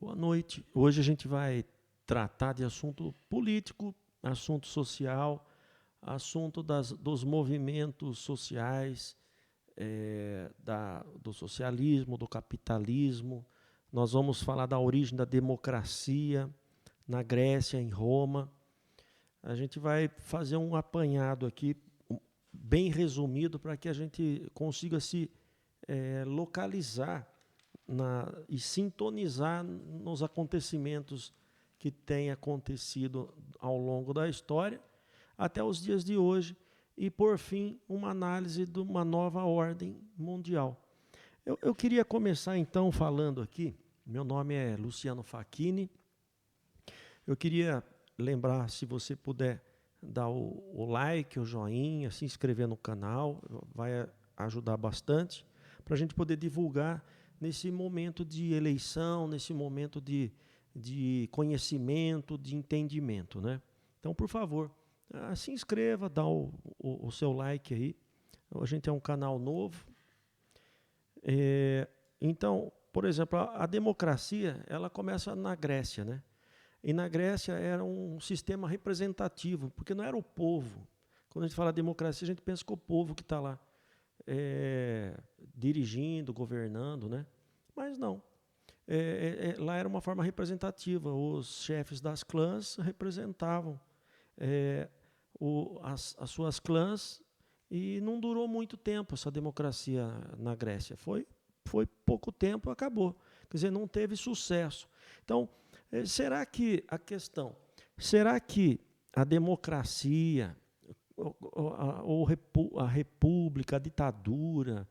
Boa noite. Hoje a gente vai tratar de assunto político, assunto social, assunto dos movimentos sociais, do socialismo, do capitalismo. Nós vamos falar da origem da democracia na Grécia, em Roma. A gente vai fazer um apanhado aqui, bem resumido, para que a gente consiga se localizar e sintonizar nos acontecimentos que têm acontecido ao longo da história, até os dias de hoje, e, por fim, uma análise de uma nova ordem mundial. Eu queria começar, então, falando aqui, meu nome é Luciano Facchini, eu queria lembrar, se você puder dar o like, o joinha, se inscrever no canal, vai ajudar bastante, para a gente poder divulgar nesse momento de eleição, nesse momento de conhecimento, de entendimento, né? Então, por favor, se inscreva, dá o seu like aí. A gente é um canal novo. Então, por exemplo, a democracia, ela começa na Grécia, né? E na Grécia era um sistema representativo, porque não era o povo. Quando a gente fala democracia, a gente pensa que o povo que está lá dirigindo, governando, né? Mas não. Lá era uma forma representativa. Os chefes das clãs representavam as suas clãs, e não durou muito tempo essa democracia na Grécia. Foi pouco tempo, acabou. Quer dizer, não teve sucesso. Então, será que a democracia, a república, a ditadura,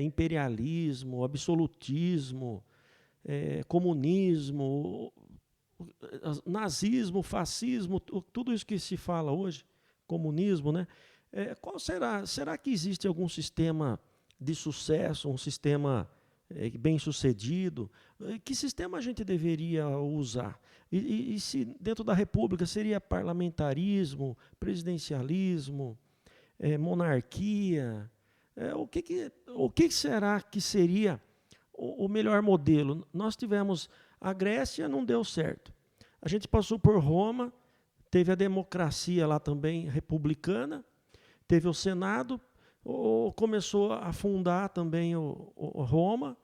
imperialismo, absolutismo, comunismo, nazismo, fascismo, tudo isso que se fala hoje, comunismo, né? Qual será que existe algum sistema de sucesso, um sistema bem-sucedido? Que sistema a gente deveria usar? E se dentro da república seria parlamentarismo, presidencialismo, monarquia? O que será que seria o melhor modelo? Nós tivemos a Grécia, não deu certo. A gente passou por Roma, teve a democracia lá também republicana, teve o Senado, começou a afundar também o Roma,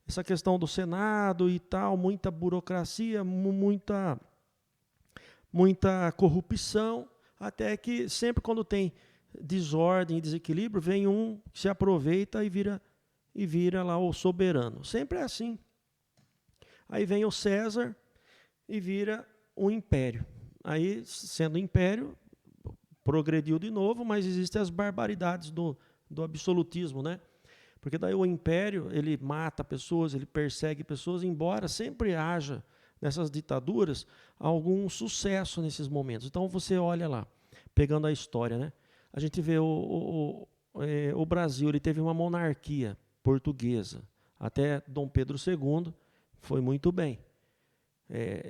essa questão do Senado e tal, muita burocracia, muita corrupção, até que sempre quando tem desordem e desequilíbrio, vem um que se aproveita e vira lá o soberano. Sempre é assim. Aí vem o César e vira um império. Aí, sendo império, progrediu de novo, mas existem as barbaridades do absolutismo, né? Porque daí o império, ele mata pessoas, ele persegue pessoas, embora sempre haja nessas ditaduras algum sucesso nesses momentos. Então você olha lá, pegando a história, né? A gente vê o Brasil, ele teve uma monarquia portuguesa até Dom Pedro II, foi muito bem.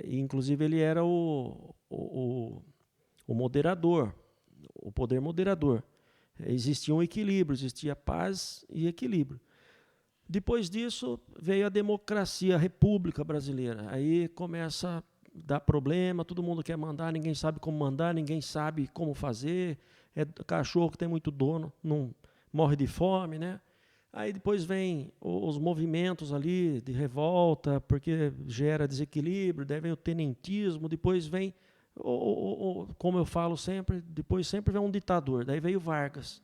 Inclusive ele era o moderador, o poder moderador. Existia um equilíbrio, existia paz e equilíbrio. Depois disso veio a democracia, a República Brasileira. Aí começa a dar problema, todo mundo quer mandar, ninguém sabe como mandar, ninguém sabe como fazer. Cachorro que tem muito dono, não morre de fome, né? Aí depois vem os movimentos ali de revolta, porque gera desequilíbrio, daí vem o tenentismo, depois vem, como eu falo sempre, depois sempre vem um ditador, daí veio Vargas.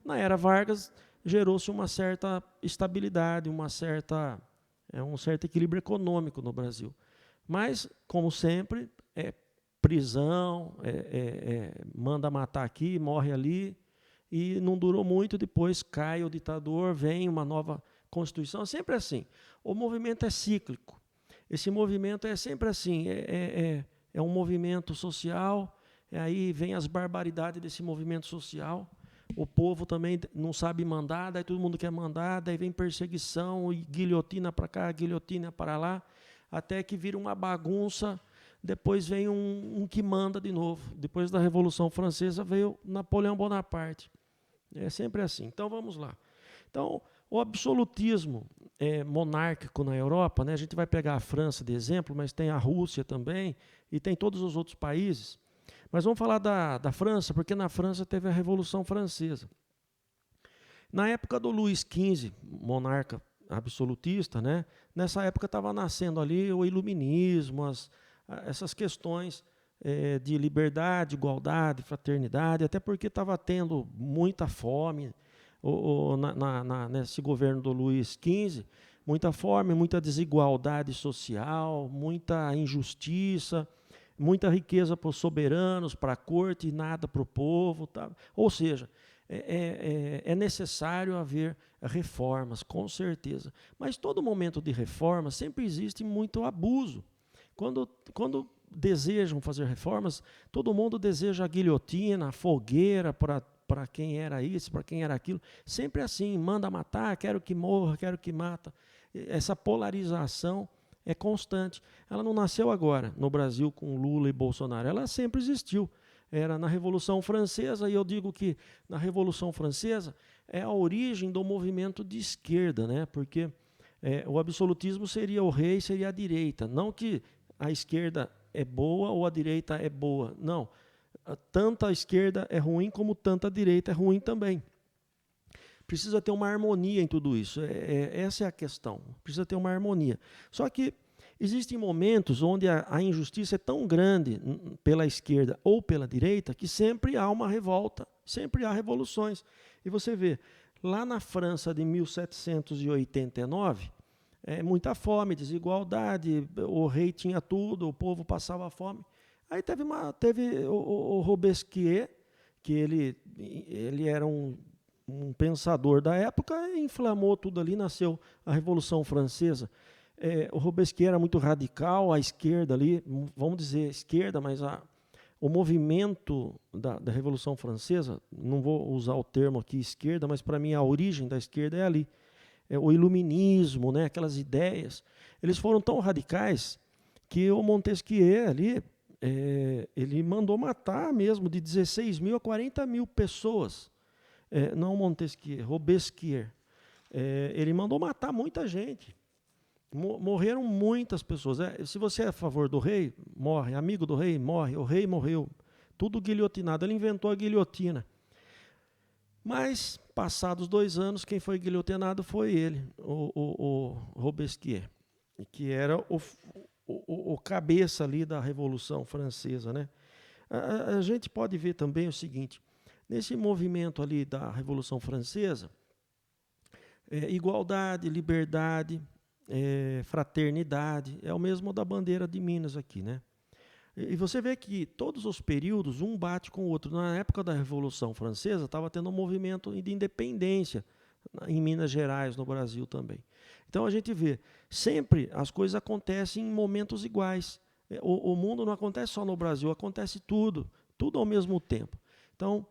Na era Vargas gerou-se uma certa estabilidade, um certo equilíbrio econômico no Brasil. Mas, como sempre, prisão, manda matar aqui, morre ali, e não durou muito, depois cai o ditador, vem uma nova Constituição, é sempre assim. O movimento é cíclico. Esse movimento é sempre assim, é um movimento social, aí vem as barbaridades desse movimento social, o povo também não sabe mandar, daí todo mundo quer mandar, daí vem perseguição, e guilhotina para cá, guilhotina para lá, até que vira uma bagunça. Depois vem um que manda de novo. Depois da Revolução Francesa veio Napoleão Bonaparte. É sempre assim. Então vamos lá. Então, o absolutismo monárquico na Europa, né? A gente vai pegar a França de exemplo, mas tem a Rússia também e tem todos os outros países. Mas vamos falar da França, porque na França teve a Revolução Francesa. Na época do Luís XV, monarca absolutista, né? Nessa época estava nascendo ali o iluminismo, essas questões de liberdade, igualdade, fraternidade, até porque estava tendo muita fome nesse governo do Luís XV, muita fome, muita desigualdade social, muita injustiça, muita riqueza para os soberanos, para a corte e nada para o povo. Tá? Ou seja, é necessário haver reformas, com certeza. Mas todo momento de reforma sempre existe muito abuso. Quando desejam fazer reformas, todo mundo deseja a guilhotina, a fogueira para quem era isso, para quem era aquilo. Sempre assim, manda matar, quero que morra, quero que mata. Essa polarização é constante. Ela não nasceu agora no Brasil com Lula e Bolsonaro, ela sempre existiu. Era na Revolução Francesa, e eu digo que na Revolução Francesa é a origem do movimento de esquerda, né? Porque o absolutismo seria o rei, seria a direita. Não que a esquerda é boa ou a direita é boa. Não. Tanto a esquerda é ruim como tanto a direita é ruim também. Precisa ter uma harmonia em tudo isso. Essa é a questão. Precisa ter uma harmonia. Só que existem momentos onde a injustiça é tão grande pela esquerda ou pela direita que sempre há uma revolta, sempre há revoluções. E você vê, lá na França de 1789, muita fome, desigualdade, o rei tinha tudo, o povo passava fome. Aí teve o Robespierre, que ele era um pensador da época, e inflamou tudo ali, nasceu a Revolução Francesa. O Robespierre era muito radical, a esquerda ali, vamos dizer esquerda, mas o movimento da Revolução Francesa, não vou usar o termo aqui esquerda, mas para mim a origem da esquerda é ali. O iluminismo, né, aquelas ideias, eles foram tão radicais que o Montesquieu ali, ele mandou matar mesmo de 16 mil a 40 mil pessoas. Não Montesquieu, Robespierre. Ele mandou matar muita gente. Morreram muitas pessoas. Se você é a favor do rei, morre. Amigo do rei, morre. O rei morreu. Tudo guilhotinado. Ele inventou a guilhotina. Mas, passados 2 anos, quem foi guilhotinado foi ele, o Robespierre, que era o cabeça ali da Revolução Francesa, né? A gente pode ver também o seguinte, nesse movimento ali da Revolução Francesa, igualdade, liberdade, fraternidade, é o mesmo da bandeira de Minas aqui, né? E você vê que todos os períodos, um bate com o outro. Na época da Revolução Francesa, estava tendo um movimento de independência em Minas Gerais, no Brasil também. Então a gente vê, sempre as coisas acontecem em momentos iguais. O mundo não acontece só no Brasil, acontece tudo ao mesmo tempo. Então,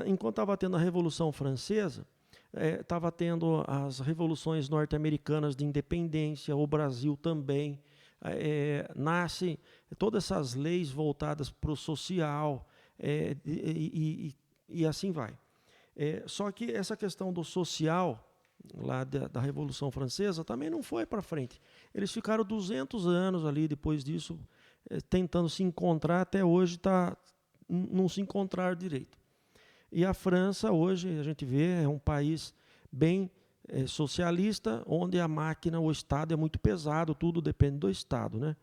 enquanto estava tendo a Revolução Francesa, estava tendo as revoluções norte-americanas de independência, o Brasil também. Nascem todas essas leis voltadas para o social, e assim vai. Só que essa questão do social, lá da Revolução Francesa, também não foi para frente. Eles ficaram 200 anos ali, depois disso, tentando se encontrar, até hoje não se encontraram direito. E a França, hoje, a gente vê, é um país bem socialista, onde a máquina, o Estado é muito pesado, tudo depende do Estado, né?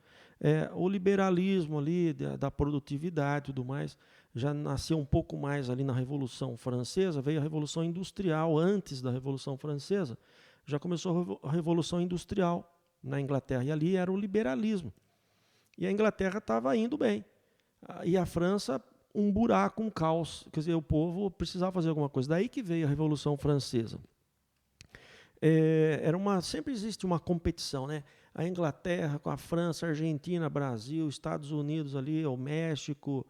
O liberalismo ali, da produtividade e tudo mais, já nasceu um pouco mais ali na Revolução Francesa, veio a Revolução Industrial, antes da Revolução Francesa, já começou a Revolução Industrial na Inglaterra, e ali era o liberalismo. E a Inglaterra estava indo bem, e a França, um buraco, um caos, quer dizer, o povo precisava fazer alguma coisa, daí que veio a Revolução Francesa. Sempre existe uma competição, né? A Inglaterra com a França, a Argentina, Brasil, Estados Unidos ali, o México,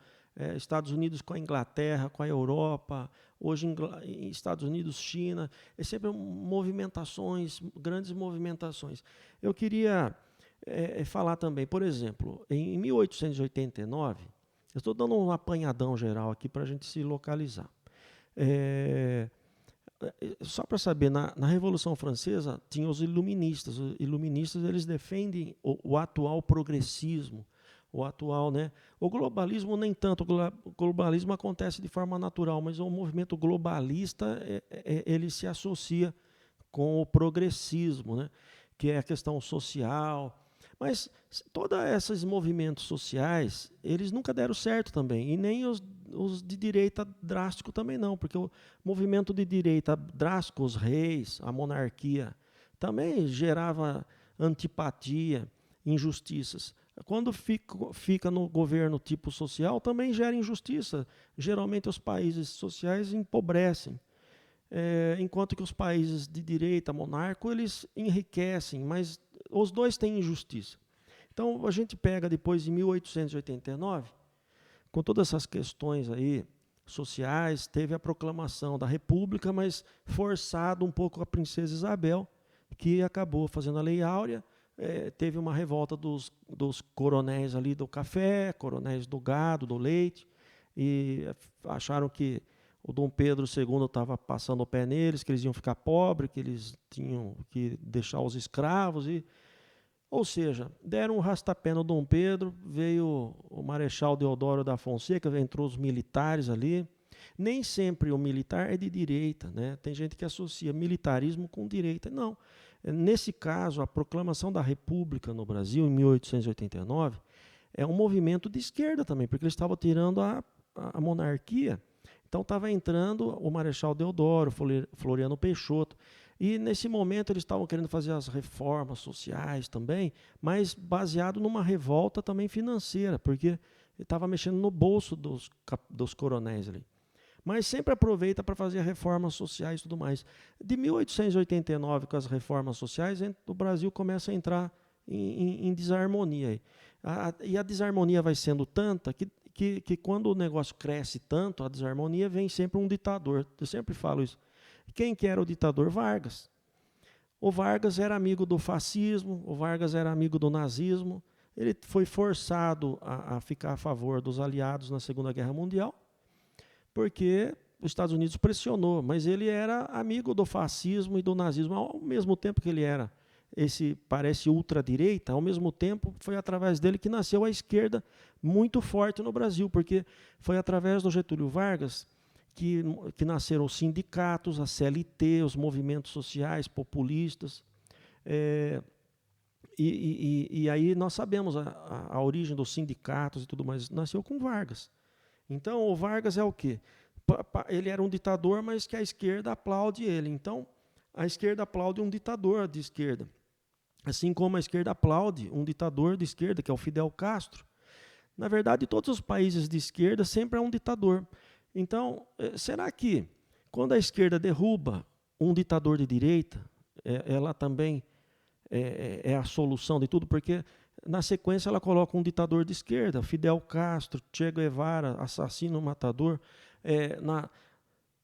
Estados Unidos com a Inglaterra, com a Europa, hoje Estados Unidos, China, sempre movimentações, grandes movimentações. Eu queria falar também, por exemplo, em 1889, eu estou dando um apanhadão geral aqui para a gente se localizar. só para saber, na Revolução Francesa tinha os iluministas. Os iluministas, eles defendem o atual progressismo, o atual, né? O globalismo nem tanto. O globalismo acontece de forma natural, mas o movimento globalista ele se associa com o progressismo, né? Que é a questão social. Mas todos esses movimentos sociais, eles nunca deram certo também, e nem os de direita drástico também não, porque o movimento de direita drástico, os reis, a monarquia, também gerava antipatia, injustiças. Quando fica no governo tipo social, também gera injustiça. Geralmente os países sociais empobrecem, enquanto que os países de direita, monarco, eles enriquecem, mas os dois têm injustiça. Então, a gente pega depois de 1889, com todas essas questões aí sociais, teve a proclamação da República, mas forçado um pouco a princesa Isabel, que acabou fazendo a Lei Áurea. Teve uma revolta dos coronéis ali do café, coronéis do gado, do leite, e acharam que o Dom Pedro II estava passando o pé neles, que eles iam ficar pobres, que eles tinham que deixar os escravos. Ou seja, deram um rastapé no Dom Pedro, veio o Marechal Deodoro da Fonseca, entrou os militares ali. Nem sempre o militar é de direita, né? Tem gente que associa militarismo com direita. Não. Nesse caso, a proclamação da República no Brasil, em 1889, é um movimento de esquerda também, porque eles estavam tirando a monarquia. Então estava entrando o Marechal Deodoro, Floriano Peixoto, e nesse momento eles estavam querendo fazer as reformas sociais também, mas baseado numa revolta também financeira, porque estava mexendo no bolso dos coronéis ali. Mas sempre aproveita para fazer reformas sociais e tudo mais. De 1889, com as reformas sociais, o Brasil começa a entrar em desarmonia. E a desarmonia vai sendo tanta que quando o negócio cresce tanto, a desarmonia, vem sempre um ditador. Eu sempre falo isso. Quem que era o ditador? Vargas. O Vargas era amigo do fascismo, o Vargas era amigo do nazismo. Ele foi forçado a ficar a favor dos aliados na Segunda Guerra Mundial, porque os Estados Unidos pressionou, mas ele era amigo do fascismo e do nazismo, ao mesmo tempo que ele era parece ultradireita, ao mesmo tempo foi através dele que nasceu a esquerda muito forte no Brasil, porque foi através do Getúlio Vargas que nasceram os sindicatos, a CLT, os movimentos sociais populistas. E aí nós sabemos a origem dos sindicatos e tudo mais, nasceu com Vargas. Então o Vargas é o quê? Ele era um ditador, mas que a esquerda aplaude ele. Então a esquerda aplaude um ditador de esquerda. Assim como a esquerda aplaude um ditador de esquerda, que é o Fidel Castro. Na verdade, todos os países de esquerda sempre é um ditador. Então, será que quando a esquerda derruba um ditador de direita, ela também é a solução de tudo? Porque na sequência ela coloca um ditador de esquerda, Fidel Castro, Che Guevara, assassino, matador.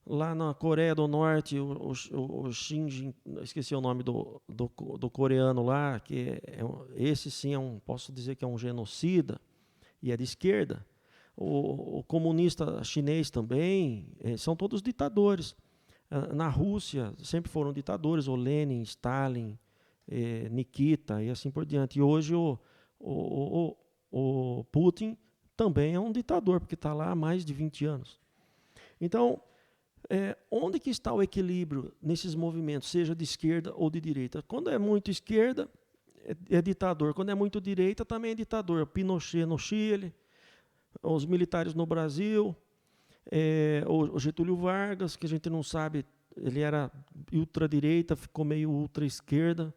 Lá na Coreia do Norte, o Shin, esqueci o nome do coreano lá, que esse sim posso dizer que é um genocida, e é de esquerda. O comunista chinês também, são todos ditadores. Na Rússia sempre foram ditadores, o Lenin, Stalin, Nikita e assim por diante. E hoje o Putin também é um ditador, porque está lá há mais de 20 anos. Então, onde que está o equilíbrio nesses movimentos, seja de esquerda ou de direita? Quando é muito esquerda, é ditador. Quando é muito direita, também é ditador. Pinochet no Chile, os militares no Brasil, o Getúlio Vargas, que a gente não sabe, ele era ultradireita, ficou meio ultra-esquerda.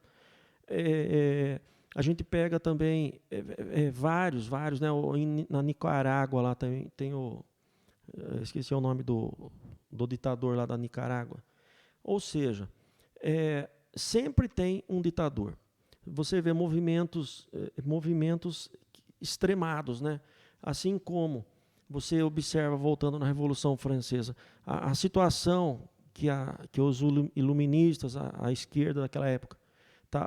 A gente pega também vários, né? Na Nicarágua lá também tem esqueci o nome do ditador lá da Nicarágua. Ou seja, sempre tem um ditador. Você vê movimentos extremados, né? Assim como você observa, voltando na Revolução Francesa, a situação que os iluministas, a esquerda daquela época,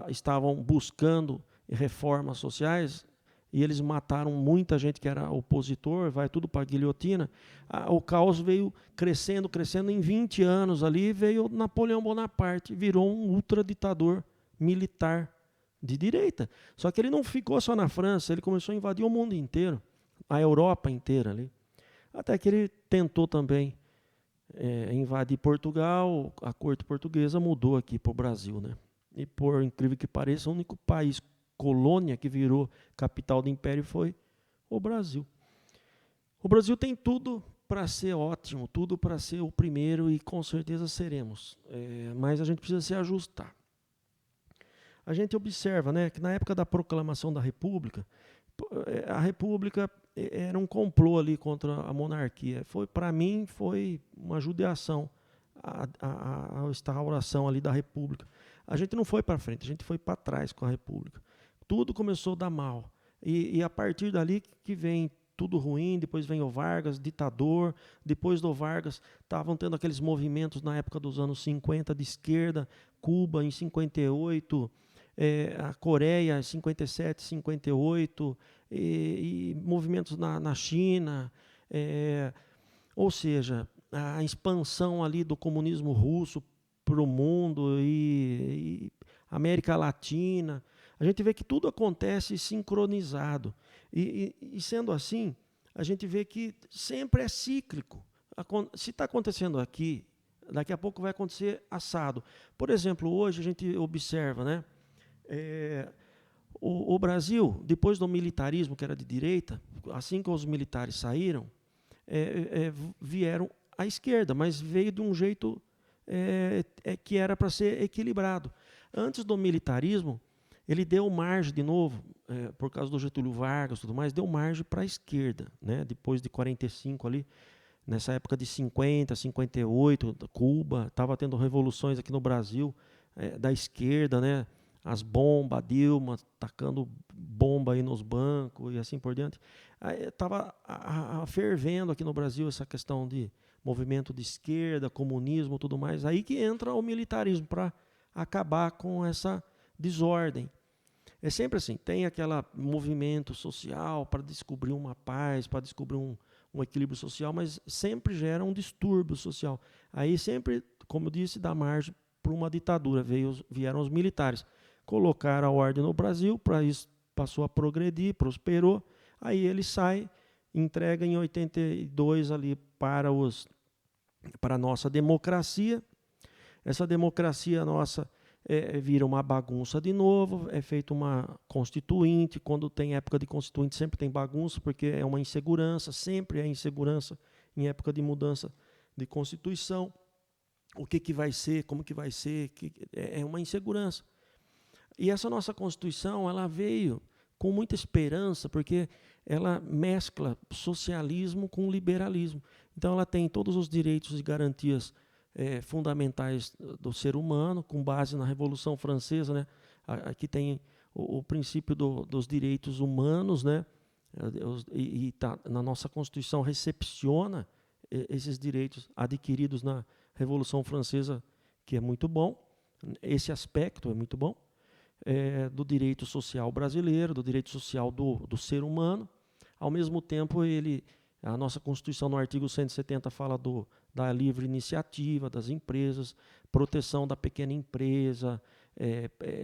estavam buscando reformas sociais, e eles mataram muita gente que era opositor, vai tudo para a guilhotina. O caos veio crescendo, crescendo. Em 20 anos ali veio Napoleão Bonaparte, virou um ultraditador militar de direita. Só que ele não ficou só na França, ele começou a invadir o mundo inteiro, a Europa inteira ali. Até que ele tentou também invadir Portugal, a corte portuguesa mudou aqui para o Brasil, né? E por incrível que pareça, o único país colônia que virou capital do império foi o Brasil. O Brasil tem tudo para ser ótimo, tudo para ser o primeiro e com certeza seremos. Mas a gente precisa se ajustar. A gente observa, né, que na época da proclamação da República, a República era um complô ali contra a monarquia. Para mim, foi uma judiação a instauração ali da República. A gente não foi para frente, a gente foi para trás com a República. Tudo começou a dar mal. E a partir dali que vem tudo ruim, depois vem o Vargas, ditador, depois do Vargas estavam tendo aqueles movimentos na época dos anos 50 de esquerda, Cuba em 58, a Coreia em 57, 58, e movimentos na China, ou seja, a expansão ali do comunismo russo para o mundo e América Latina. A gente vê que tudo acontece sincronizado. E sendo assim, a gente vê que sempre é cíclico. Se está acontecendo aqui, daqui a pouco vai acontecer assado. Por exemplo, hoje a gente observa, né? O Brasil, depois do militarismo, que era de direita, assim que os militares saíram, vieram à esquerda, mas veio de um jeito que era para ser equilibrado. Antes do militarismo, ele deu margem de novo, por causa do Getúlio Vargas e tudo mais, deu margem para a esquerda, né? Depois de 45 ali, nessa época de 50, 58, Cuba, estava tendo revoluções aqui no Brasil, da esquerda, né? As bombas, a Dilma tacando bomba aí nos bancos e assim por diante. Estava fervendo aqui no Brasil essa questão de movimento de esquerda, comunismo, tudo mais. Aí que entra o militarismo para acabar com essa desordem. É sempre assim, tem aquele movimento social para descobrir uma paz, para descobrir um equilíbrio social, mas sempre gera um distúrbio social. Aí sempre, como eu disse, dá margem para uma ditadura. Vieram os militares, colocaram a ordem no Brasil, para isso passou a progredir, prosperou. Aí ele sai, entrega em 82 ali para a nossa democracia. Essa democracia nossa vira uma bagunça de novo, é feita uma constituinte. Quando tem época de constituinte sempre tem bagunça, porque é uma insegurança, sempre é insegurança em época de mudança de constituição. O que vai ser, como que vai ser, é uma insegurança. E essa nossa Constituição, ela veio com muita esperança, porque ela mescla socialismo com liberalismo. Então ela tem todos os direitos e garantias fundamentais do ser humano, com base na Revolução Francesa, né? Aqui tem o princípio dos direitos humanos, né? Na nossa Constituição recepciona esses direitos adquiridos na Revolução Francesa, que é muito bom. Esse aspecto é muito bom. Do direito social brasileiro, do direito social do ser humano. Ao mesmo tempo, a nossa Constituição, no artigo 170, fala da livre iniciativa das empresas, proteção da pequena empresa,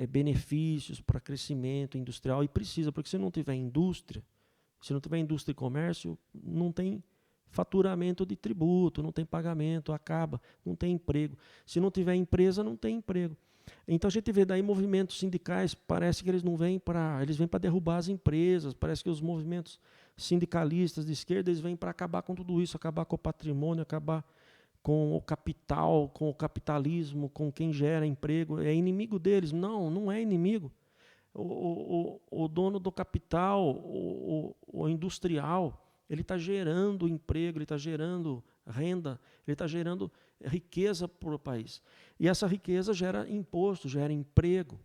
benefícios para crescimento industrial, e precisa, porque se não tiver indústria e comércio, não tem faturamento de tributo, não tem pagamento, acaba, não tem emprego. Se não tiver empresa, não tem emprego. Então a gente vê daí movimentos sindicais, parece que eles vêm para derrubar as empresas, parece que os movimentos sindicalistas de esquerda, eles vêm para acabar com tudo isso, acabar com o patrimônio, acabar com o capital, com o capitalismo, com quem gera emprego. É inimigo deles. Não é inimigo. O dono do capital, o industrial, ele está gerando emprego, ele está gerando renda, ele está gerando riqueza para o país. E essa riqueza gera imposto, gera emprego.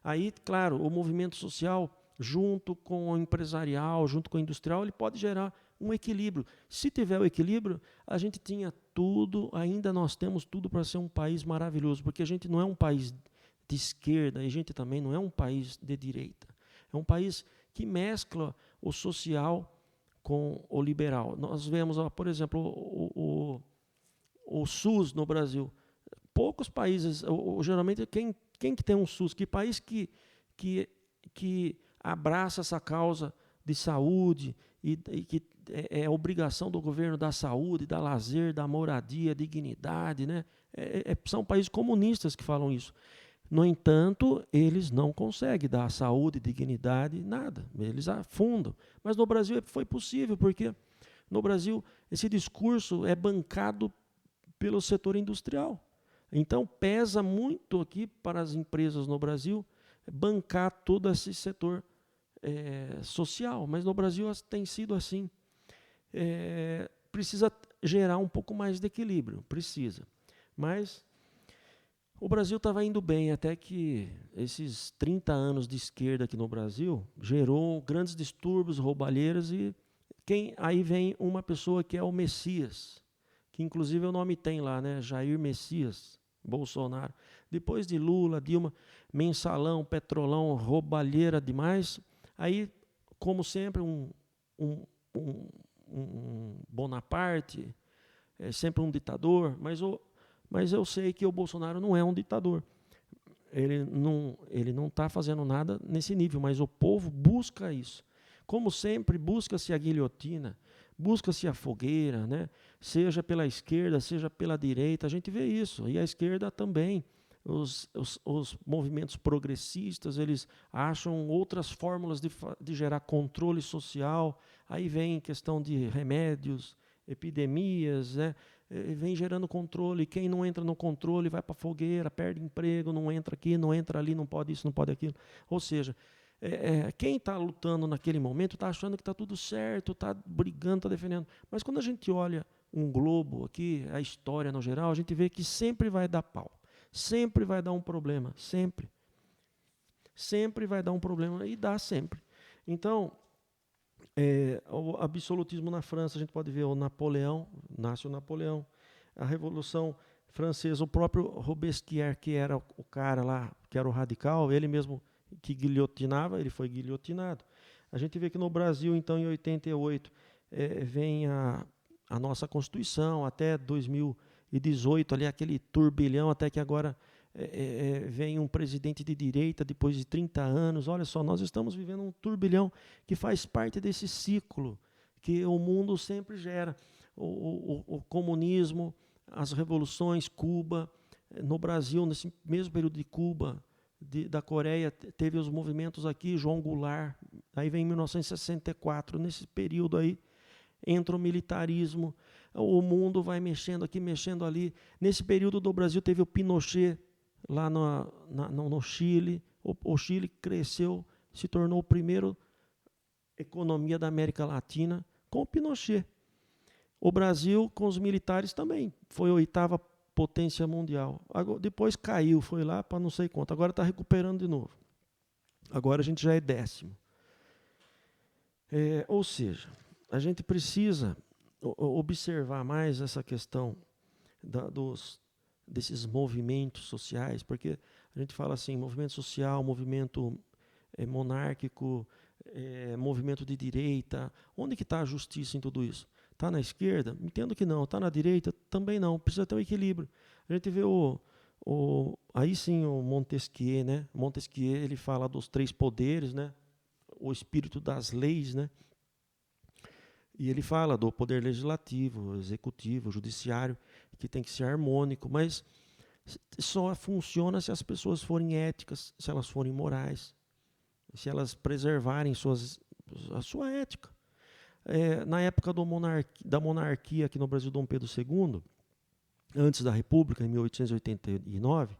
Aí, claro, o movimento social, junto com o empresarial, junto com o industrial, ele pode gerar um equilíbrio. Se tiver o equilíbrio, a gente tinha tudo, ainda nós temos tudo para ser um país maravilhoso, porque a gente não é um país de esquerda, e a gente também não é um país de direita. É um país que mescla o social com o liberal. Nós vemos, por exemplo, o SUS no Brasil. Poucos países, geralmente, quem que tem um SUS? Que país que abraça essa causa de saúde e que é obrigação do governo dar saúde, dar lazer, dar moradia, dignidade, né? São países comunistas que falam isso. No entanto, eles não conseguem dar saúde, dignidade, nada. Eles afundam. Mas no Brasil foi possível, porque no Brasil esse discurso é bancado pelo setor industrial. Então pesa muito aqui para as empresas no Brasil bancar todo esse setor social. Mas no Brasil tem sido assim. Precisa gerar um pouco mais de equilíbrio, precisa. Mas o Brasil estava indo bem, até que esses 30 anos de esquerda aqui no Brasil gerou grandes distúrbios, roubalheiras, e aí vem uma pessoa que é o Messias, que inclusive o nome tem lá, né? Jair Messias Bolsonaro. Depois de Lula, Dilma, mensalão, petrolão, roubalheira demais. Aí, como sempre, um Bonaparte, sempre um ditador, mas eu sei que o Bolsonaro não é um ditador. Ele não está fazendo nada nesse nível, mas o povo busca isso. Como sempre, busca-se a guilhotina, busca-se a fogueira, né? Seja pela esquerda, seja pela direita, a gente vê isso. E a esquerda também. Os movimentos progressistas, eles acham outras fórmulas de gerar controle social. Aí vem questão de remédios, epidemias, né? Vem gerando controle. Quem não entra no controle vai para a fogueira, perde emprego, não entra aqui, não entra ali, não pode isso, não pode aquilo. Ou seja, quem está lutando naquele momento está achando que está tudo certo, está brigando, está defendendo. Mas quando a gente olha um globo aqui, a história no geral, a gente vê que sempre vai dar pau. Sempre vai dar um problema, sempre. Sempre vai dar um problema, e dá sempre. Então, o absolutismo na França, a gente pode ver o Napoleão, nasce o Napoleão, a Revolução Francesa, o próprio Robespierre, que era o cara lá, que era o radical, ele mesmo que guilhotinava, ele foi guilhotinado. A gente vê que no Brasil, então, em 88, vem a nossa Constituição, até 2018, ali, aquele turbilhão, até que agora vem um presidente de direita depois de 30 anos. Olha só, nós estamos vivendo um turbilhão que faz parte desse ciclo que o mundo sempre gera. O comunismo, as revoluções, Cuba, no Brasil, nesse mesmo período de Cuba, da Coreia, teve os movimentos aqui, João Goulart, aí vem 1964, nesse período aí, entra o militarismo, o mundo vai mexendo aqui, mexendo ali. Nesse período do Brasil teve o Pinochet, lá no Chile. O Chile cresceu, se tornou o primeiro economia da América Latina com o Pinochet. O Brasil, com os militares também, foi a 8ª potência mundial. Depois caiu, foi lá para não sei quanto. Agora está recuperando de novo. Agora a gente já é 10º. Ou seja, a gente precisa observar mais essa questão desses movimentos sociais, porque a gente fala assim, movimento social, movimento monárquico, movimento de direita. Onde que está a justiça em tudo isso? Está na esquerda? Entendo que não. Está na direita? Também não. Precisa ter um equilíbrio. A gente vê aí sim o Montesquieu, né? Montesquieu, ele fala dos 3 poderes, né? O espírito das leis, né? E ele fala do poder legislativo, executivo, judiciário, que tem que ser harmônico, mas só funciona se as pessoas forem éticas, se elas forem morais, se elas preservarem a sua ética. Na época da monarquia aqui no Brasil, Dom Pedro II, antes da República, em 1889,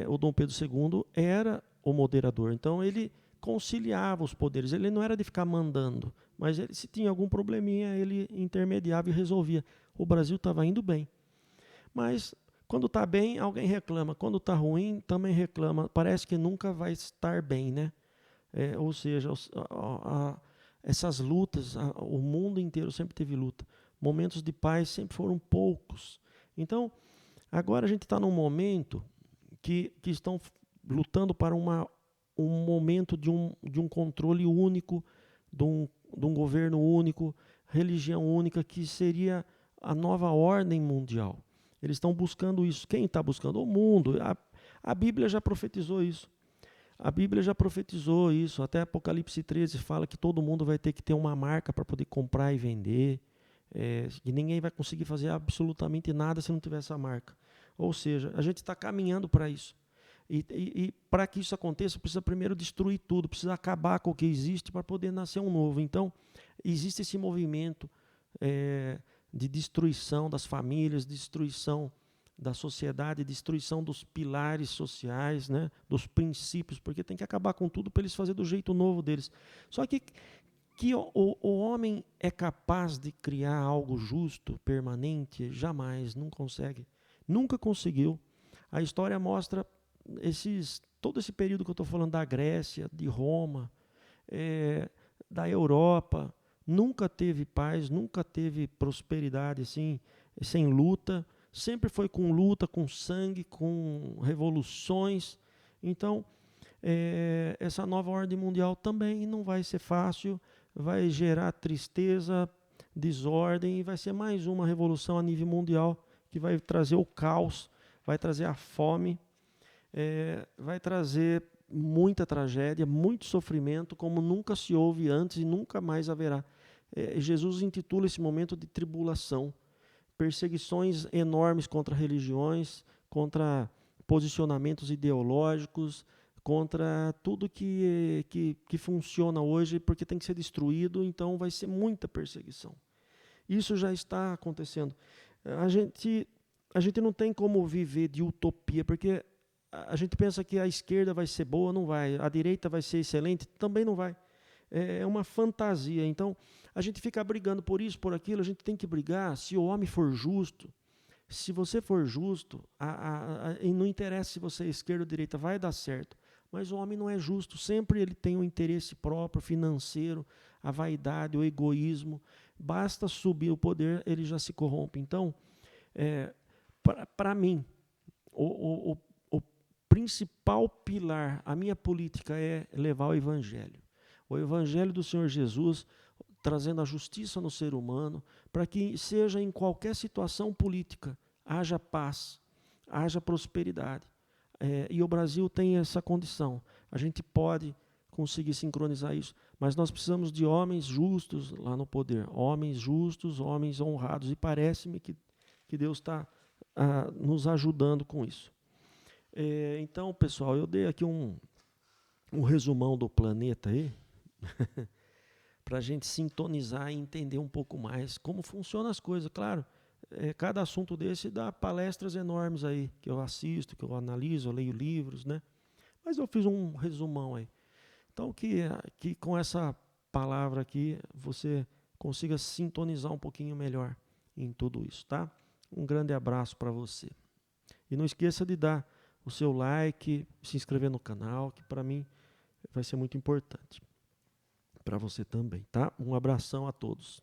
o Dom Pedro II era o moderador. Então, ele conciliava os poderes. Ele não era de ficar mandando, mas se tinha algum probleminha, ele intermediava e resolvia. O Brasil estava indo bem. Mas, quando está bem, alguém reclama. Quando está ruim, também reclama. Parece que nunca vai estar bem, né? Ou seja, essas lutas, o mundo inteiro sempre teve luta. Momentos de paz sempre foram poucos. Então, agora a gente está num momento que estão lutando para um momento de um controle único, de um governo único, religião única, que seria a nova ordem mundial. Eles estão buscando isso. Quem está buscando? O mundo. A Bíblia já profetizou isso. A Bíblia já profetizou isso. Até Apocalipse 13 fala que todo mundo vai ter que ter uma marca para poder comprar e vender. Que ninguém vai conseguir fazer absolutamente nada se não tiver essa marca. Ou seja, a gente está caminhando para isso. E para que isso aconteça, precisa primeiro destruir tudo, precisa acabar com o que existe para poder nascer um novo. Então, existe esse movimento de destruição das famílias, destruição da sociedade, destruição dos pilares sociais, né, dos princípios, porque tem que acabar com tudo para eles fazerem do jeito novo deles. Só que o homem é capaz de criar algo justo, permanente? Jamais, não consegue. Nunca conseguiu. A história mostra todo esse período que eu estou falando da Grécia, de Roma, da Europa, nunca teve paz, nunca teve prosperidade assim, sem luta, sempre foi com luta, com sangue, com revoluções. Então, essa nova ordem mundial também não vai ser fácil, vai gerar tristeza, desordem, e vai ser mais uma revolução a nível mundial que vai trazer o caos, vai trazer a fome, vai trazer muita tragédia, muito sofrimento, como nunca se houve antes e nunca mais haverá. Jesus intitula esse momento de tribulação, perseguições enormes contra religiões, contra posicionamentos ideológicos, contra tudo que funciona hoje, porque tem que ser destruído, então vai ser muita perseguição. Isso já está acontecendo. A gente não tem como viver de utopia, porque a gente pensa que a esquerda vai ser boa, não vai. A direita vai ser excelente, também não vai. É uma fantasia. Então, a gente fica brigando por isso, por aquilo. A gente tem que brigar se o homem for justo. Se você for justo, e não interessa se você é esquerda ou direita, vai dar certo. Mas o homem não é justo. Sempre ele tem um interesse próprio, financeiro, a vaidade, o egoísmo. Basta subir o poder, ele já se corrompe. Então, para mim, o principal pilar, a minha política é levar o Evangelho. O Evangelho do Senhor Jesus, trazendo a justiça no ser humano, para que seja em qualquer situação política, haja paz, haja prosperidade. E o Brasil tem essa condição. A gente pode conseguir sincronizar isso, mas nós precisamos de homens justos lá no poder, homens justos, homens honrados, e parece-me que Deus está nos ajudando com isso. Então, pessoal, eu dei aqui um resumão do planeta aí, para a gente sintonizar e entender um pouco mais como funcionam as coisas. Claro, cada assunto desse dá palestras enormes aí, que eu assisto, que eu analiso, eu leio livros, né? Mas eu fiz um resumão aí. Então, que com essa palavra aqui, você consiga sintonizar um pouquinho melhor em tudo isso, tá? Um grande abraço para você. E não esqueça de dar o seu like, se inscrever no canal, que para mim vai ser muito importante. Para você também, tá? Um abração a todos.